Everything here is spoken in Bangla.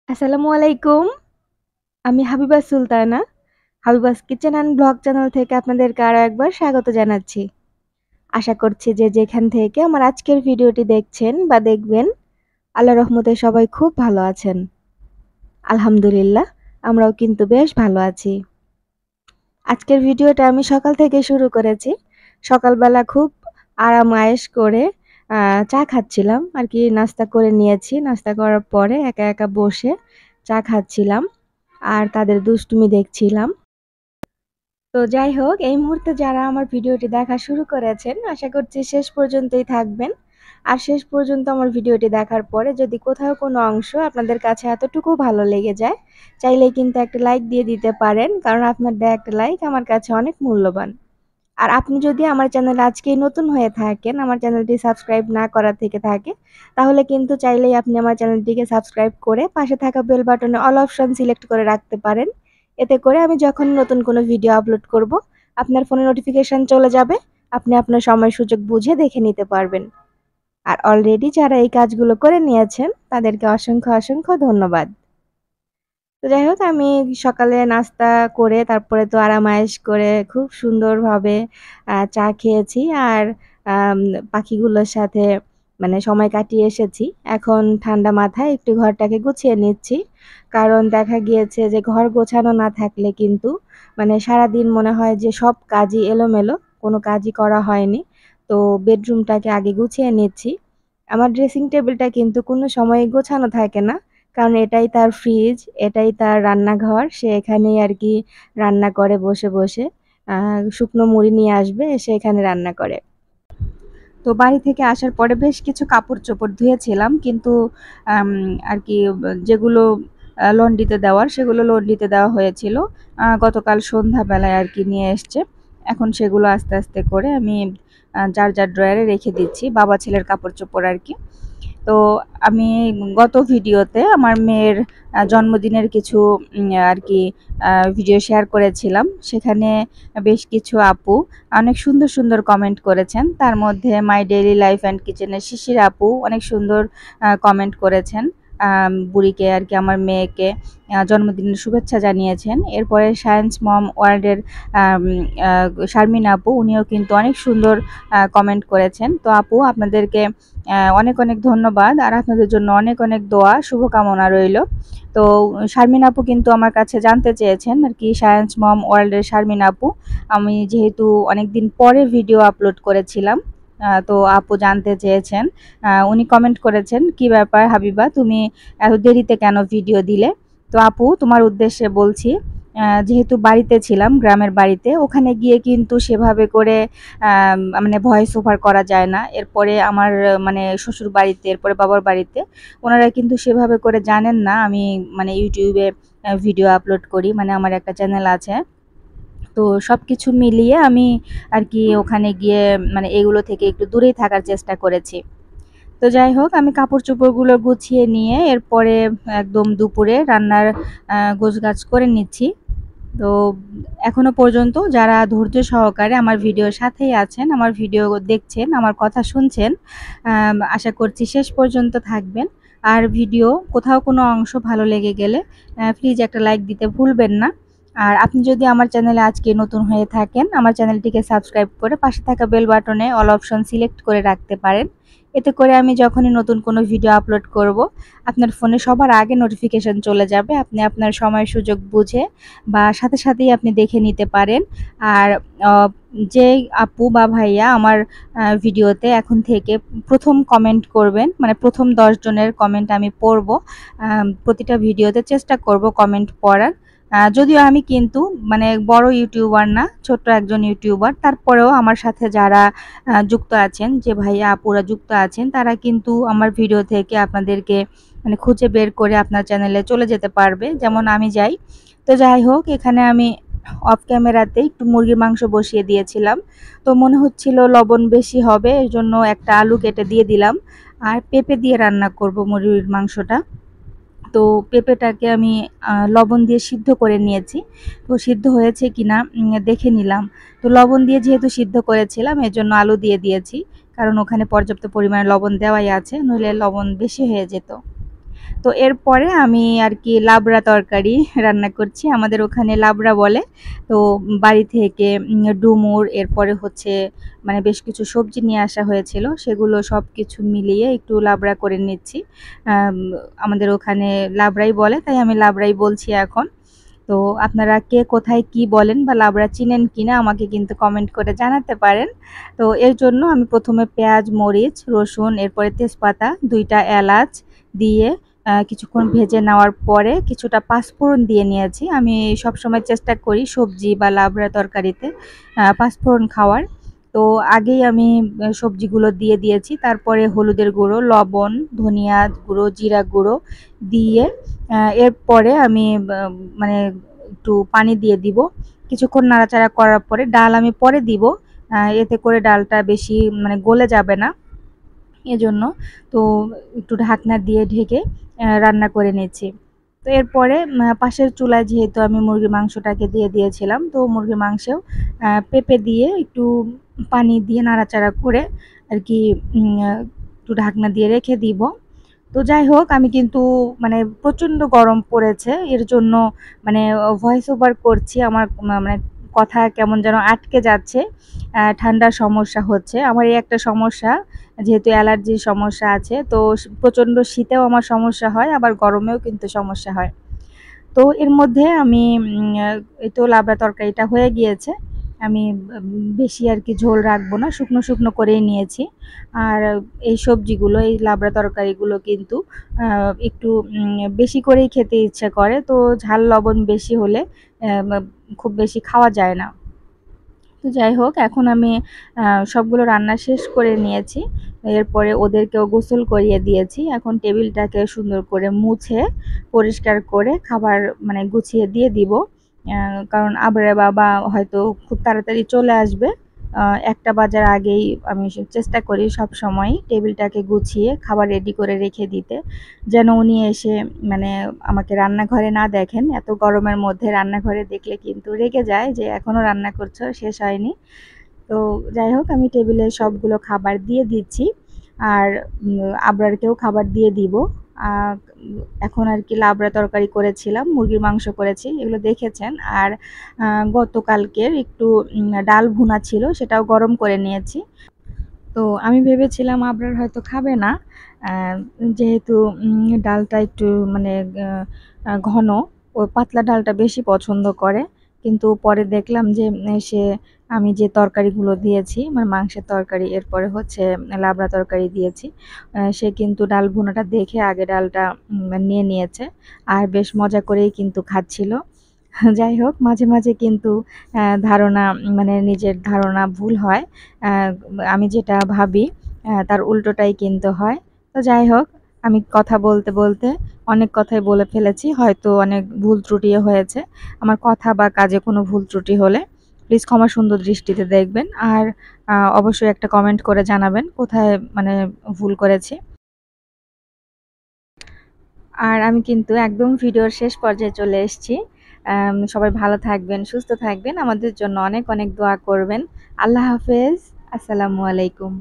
আসসালামু আলাইকুম। আমি Habiba Sultana. Habiba's kitchen and blog channel থেকে আপনাদেরকে আরো একবার স্বাগত জানাচ্ছি। আশা করছি যে যেখান থেকে আমার আজকের ভিডিওটি দেখছেন বা দেখবেন, আল্লাহর রহমতে সবাই খুব ভালো আছেন। আলহামদুলিল্লাহ, আমরাও কিন্তু বেশ ভালো আছি। আজকের ভিডিওটা আমি সকাল থেকে শুরু করেছি। সকালবেলা খুব আরাম আয়েশ করে চা খাচ্ছিলাম আরকি, নাস্তা করে নিয়েছি। নাস্তা করার পরে একা, একা বসে চা খাচ্ছিলাম আর তাদের দুষ্টুমি দেখছিলাম। তো যাই হোক, এই মুহূর্তে যারা আমার ভিডিওটি দেখা শুরু করেছেন, আশা করছি শেষ পর্যন্তই থাকবেন। আর শেষ পর্যন্ত আমার ভিডিওটি দেখার পরে যদি কোথাও কোনো অংশ আপনাদের কাছে এতটুকু ভালো লেগে যায়, চাইলেই কিন্তু একটা লাইক দিয়ে দিতে পারেন। কারণ আপনার দেয়া একটা লাইক আমার কাছে অনেক মূল্যবান। আর আপনি যদি আমার চ্যানেলে আজকেই নতুন হয়ে থাকেন, আমার চ্যানেলটি সাবস্ক্রাইব না করা থেকে থাকে, তাহলে কিন্তু চাইলেই আপনি আমার চ্যানেলটিকে সাবস্ক্রাইব করে পাশে থাকা বেল বাটনে অল অপশন সিলেক্ট করে রাখতে পারেন। এতে করে আমি যখন নতুন কোনো ভিডিও আপলোড করব, আপনার ফোনে নোটিফিকেশন চলে যাবে। আপনি আপনার সময় সুযোগ বুঝে দেখে নিতে পারবেন। আর অলরেডি যারা এই কাজগুলো করে নিয়েছেন, তাদেরকে অসংখ্য, অসংখ্য ধন্যবাদ। তো যাই হোক, আমি সকালে নাস্তা করে তারপরে তো আরাম আয়েশ করে খুব সুন্দরভাবে চা খেয়েছি আর আম পাখিগুলোর সাথে মানে সময় কাটিয়ে এসেছি। এখন ঠান্ডা মাথায় একটু ঘরটাকে গুছিয়ে নিচ্ছি। কারণ দেখা গিয়েছে যে ঘর গোছানো না থাকলে কিন্তু মানে সারাদিন মনে হয় যে সব কাজই এলোমেলো, কোনো কাজই করা হয়নি। তো বেডরুমটাকে আগে গুছিয়ে নিচ্ছি। আমার ড্রেসিং টেবিলটা কিন্তু কোনো সময়ই গোছানো থাকে না। কারণ এটাই তার ফ্রিজ, এটাই তার রান্নাঘর। সে এখানেই আরকি রান্না করে বসে, বসে। আ শুকনো মুড়ি নিয়ে আসবে, এসে এখানে রান্না করে। তো বাড়ি থেকে আসার পরে বেশ কিছু কাপড়-চোপড় ধুয়েছিলাম। কিন্তু আম আরকি যেগুলো লন্ড্রিতে দেওয়ার, সেগুলো লন্ড্রিতে দেওয়া হয়েছিল। গতকাল সন্ধ্যাবেলায় আরকি নিয়ে এসছে। এখন সেগুলো আস্তে, আস্তে করে আমি যার, যার ড্রয়ারে রেখে দিচ্ছি। বাবা ছেলের কাপড়-চোপড় আরকি। তো আমি গত ভিডিওতে আমার মেয়ের জন্মদিনের কিছু আরকি ভিডিও শেয়ার করেছিলাম। সেখানে বেশ কিছু আপু অনেক সুন্দর, সুন্দর কমেন্ট করেছেন। তার মধ্যে মাই ডেইলি লাইফ অ্যান্ড কিচেনের শিশির আপু অনেক সুন্দর কমেন্ট করেছেন। বুড়িকে আরকি, আমার মেয়েকে জন্মদিনের শুভেচ্ছা জানিয়েছেন। এরপরে সায়েন্স মম ওয়ার্ল্ডের আম আ শারমিন আপু, উনিও কিন্তু অনেক সুন্দর কমেন্ট করেছেন। তো আপু, আপনাদেরকে অনেক, অনেক ধন্যবাদ। আর আপনাদের জন্য অনেক, অনেক দোয়া, শুভকামনা রইলো। তো শারমিন আপু কিন্তু আমার কাছে জানতে চেয়েছেন আরকি, সায়েন্স মম ওয়ার্ল্ডের শারমিন আপু। আমি যেহেতু অনেকদিন পরে ভিডিও আপলোড করেছিলাম, তো আপু জানতে চেয়েছেন। উনি কমেন্ট করেছেন, "কি ব্যাপার হাবিবা, তুমি এত দেরিতে কেন ভিডিও দিলে?" তো আপু, তোমার উদ্দেশ্যে বলছি, যেহেতু বাড়িতে ছিলাম, গ্রামের বাড়িতে, ওখানে গিয়ে কিন্তু সেভাবে করে মানে ভয়েস ওভার করা যায় না। এরপরে আমার মানে শ্বশুর বাড়িতে, এরপরে বাবার বাড়িতে ওনারা কিন্তু সেভাবে করে জানেন না আমি মানে YouTube এ ভিডিও আপলোড করি। মানে আমার একটা চ্যানেল আছে। তো সবকিছু মিলিয়ে আমি আরকি ওখানে গিয়ে মানে এগুলো থেকে একটু দূরেই থাকার চেষ্টা করেছি। তো যাই হোক, আমি কাপড়-চোপড়গুলো গুছিয়ে নিয়ে এরপরে একদম দুপুরে রান্নার গোছগাছ করে নিচ্ছি। তো এখনো পর্যন্ত যারা ধৈর্য সহকারে আমার ভিডিওর সাথেই আছেন, আমার ভিডিও দেখছেন, আমার কথা শুনছেন, আশা করছি শেষ পর্যন্ত থাকবেন। আর ভিডিও কোথাও কোনো অংশ ভালো লেগে গেলে প্লিজ একটা লাইক দিতে ভুলবেন না। আর আপনি যদি আমার চ্যানেলে আজকে নতুন হয়ে থাকেন, আমার চ্যানেলটিকে সাবস্ক্রাইব করে পাশে থাকা বেল বাটনে অল অপশন সিলেক্ট করে রাখতে পারেন। এতে করে আমি যখনই নতুন কোনো ভিডিও আপলোড করব, আপনার ফোনে সবার আগে নোটিফিকেশন চলে যাবে। আপনি আপনার সময় সুযোগ বুঝে বা সাথে সাথেই আপনি দেখে নিতে পারেন। আর অ যে আপু বা ভাইয়া আমার ভিডিওতে এখন থেকে ১ম কমেন্ট করবেন, মানে ১ম ১০ জনের কমেন্ট আমি পড়ব। প্রতিটা ভিডিওতে চেষ্টা করব কমেন্ট পড়ার। যদিও আমি কিন্তু মানে বড় ইউটিউবার না, ছোট্ট একজন ইউটিউবার। তারপরেও আমার সাথে যারা যুক্ত আছেন, যে ভাইয়া আপুরা যুক্ত আছেন, তারা কিন্তু আমার ভিডিও থেকে আপনাদেরকে মানে খুঁজে বের করে আপনার চ্যানেলে চলে যেতে পারবে, যেমন আমি যাই। তো যাই হোক, এখানে আমি অফ ক্যামেরাতে একটু মুরগির মাংস বসিয়ে দিয়েছিলাম। তো মনে হচ্ছিল লবণ বেশি হবে, এজন্য একটা আলু কেটে দিয়ে দিলাম। আর পেঁপে দিয়ে রান্না করব মুরগির মাংসটা। তো পেঁপেটাকে আমি লবণ দিয়ে সিদ্ধ করে নিয়েছি। তো সিদ্ধ হয়েছে কিনা দেখে নিলাম। তো লবণ দিয়ে যেহেতু সিদ্ধ করেছিলাম, এজন্য আলু দিয়ে দিয়েছি। কারণ ওখানে পর্যাপ্ত পরিমাণে লবণ দেওয়াই আছে, নইলে লবণ বেশি হয়ে যেত। তো এরপরে আমি আর কি লাবড়া তরকারি রান্না করছি, আমাদের ওখানে লাবড়া বলে। তো বাড়ি থেকে ডুমুর, এরপরে হচ্ছে মানে বেশ কিছু সবজি নিয়ে আসা হয়েছিল, সেগুলো সব কিছু মিলিয়ে একটু লাবড়া করে নিচ্ছি। আমাদের ওখানে লাবড়াই বলে, তাই আমি লাবড়াই বলছি এখন। তো আপনারা কে কোথায় কি বলেন বা লাবড়া চিনেন কিনা আমাকে কিন্তু কমেন্ট করে জানাতে পারেন। তো এর জন্য আমি প্রথমে পেঁয়াজ, মরিচ, রসুন, এরপরে তেজপাতা, ২টা এলাচ দিয়ে কিছুক্ষণ ভেজে নেওয়ার পরে কিছুটা পাঁচফোড়ন দিয়ে নিয়েছি। আমি সবসময় চেষ্টা করি সবজি বা লাবড়া তরকারিতে পাঁচফোড়ন খাওয়ার। তো আগেই আমি সবজিগুলো দিয়ে দিয়েছি। তারপরে হলুদের গুঁড়ো, লবণ, ধনিয়া গুঁড়ো, জিরা গুঁড়ো দিয়ে এরপরে আমি মানে একটু পানি দিয়ে দিব। কিছুক্ষণ নাড়াচাড়া করার পরে ডাল আমি পরে দিব। এতে করে ডালটা বেশি মানে গলে যাবে না, এজন্য। তো একটু ঢাকনা দিয়ে ঢেকে রান্না করে নিচ্ছি। তো এরপরে পাশের চুলায় যেহেতু আমি মুরগির মাংসটাকে দিয়ে দিয়েছিলাম, তো মুরগির মাংসেও পেঁপে দিয়ে একটু পানি দিয়ে নাড়াচাড়া করে আর কি একটু ঢাকনা দিয়ে রেখে দিব। তো যাই হোক, আমি কিন্তু মানে প্রচণ্ড গরম পড়েছে, এর জন্য মানে ভয়েস ওভার করছি। আমার মানে কথা কেমন যেন আটকে যাচ্ছে। ঠান্ডার সমস্যা হচ্ছে। আমার এই একটা সমস্যা, যেহেতু অ্যালার্জির সমস্যা আছে, তো প্রচণ্ড শীতেও আমার সমস্যা হয়, আবার গরমেও কিন্তু সমস্যা হয়। তো এর মধ্যে আমি এই তো লাবড়া তরকারিটা হয়ে গিয়েছে। আমি বেশি আর কি ঝোল রাখবো না, শুকনো শুকনো করেই নিয়েছি। আর এই সবজিগুলো, এই লাবড়া তরকারিগুলো কিন্তু একটু বেশি করেই খেতে ইচ্ছে করে। তো ঝাল লবণ বেশি হলে খুব বেশি খাওয়া যায় না। তো যাই হোক, এখন আমি সবগুলো রান্না শেষ করে নিয়েছি। এরপরে ওদেরকেও গোসল করিয়ে দিয়েছি। এখন টেবিলটাকে সুন্দর করে মুছে পরিষ্কার করে খাবার মানে গুছিয়ে দিয়ে দিব। কারণ আবরার বাবা হয়তো খুব তাড়াতাড়ি চলে আসবে। ১টা বাজার আগেই আমি চেষ্টা করি সবসময়ই টেবিলটাকে গুছিয়ে খাবার রেডি করে রেখে দিতে। যেন উনি এসে মানে আমাকে রান্নাঘরে না দেখেন। এত গরমের মধ্যে রান্নাঘরে দেখলে কিন্তু রেগে যায় যে, "এখনো রান্না করছো, শেষ হয়নি?" তো যাই হোক, আমি টেবিলে সবগুলো খাবার দিয়ে দিচ্ছি। আর আবরারকেও খাবার দিয়ে দিব। আ এখন আর কি লাবড়া তরকারি করেছিলাম, মুরগির মাংস করেছি, এগুলো দেখেছেন। আর আ গতকালকের একটু ডাল ভুনা ছিল, সেটাও গরম করে নিয়েছি। তো আমি ভেবেছিলাম আবরার হয়তো খাবে না। আ যেহেতু ডালটা একটু মানে আ আ ঘন, ও পাতলা ডালটা বেশি পছন্দ করে। কিন্তু পরে দেখলাম যে সে আমি যে তরকারিগুলো দিয়েছি, মানে মাংসের তরকারি, এরপরে হচ্ছে লাবড়া তরকারি দিয়েছি। সে কিন্তু ডাল ভুনাটা দেখে আগে ডালটা নিয়ে নিয়েছে। আর বেশ মজা করেই কিন্তু খাচ্ছিল। যাই হোক, মাঝে মাঝে কিন্তু ধারণা মানে নিজের ধারণা ভুল হয়। আ আমি যেটা ভাবি তার উল্টোটাই কিন্তু হয়। তো যাই হোক, আমি কথা বলতে বলতে অনেক কথাই বলে ফেলেছি। হয়তো অনেক ভুল ত্রুটিও হয়েছে। আমার কথা বা কাজে কোনো ভুল ত্রুটি হলে প্লিজ ক্ষমা সুন্দর দৃষ্টিতে দেখবেন। আর অবশ্যই একটা কমেন্ট করে জানাবেন কোথায় মানে ভুল করেছি। আর আমি কিন্তু একদম ভিডিওর শেষ পর্যায়ে চলে এসেছি। সবাই ভালো থাকবেন, সুস্থ থাকবেন। আমাদের জন্য অনেক অনেক দোয়া করবেন। আল্লাহ হাফেজ। আসসালামু আলাইকুম।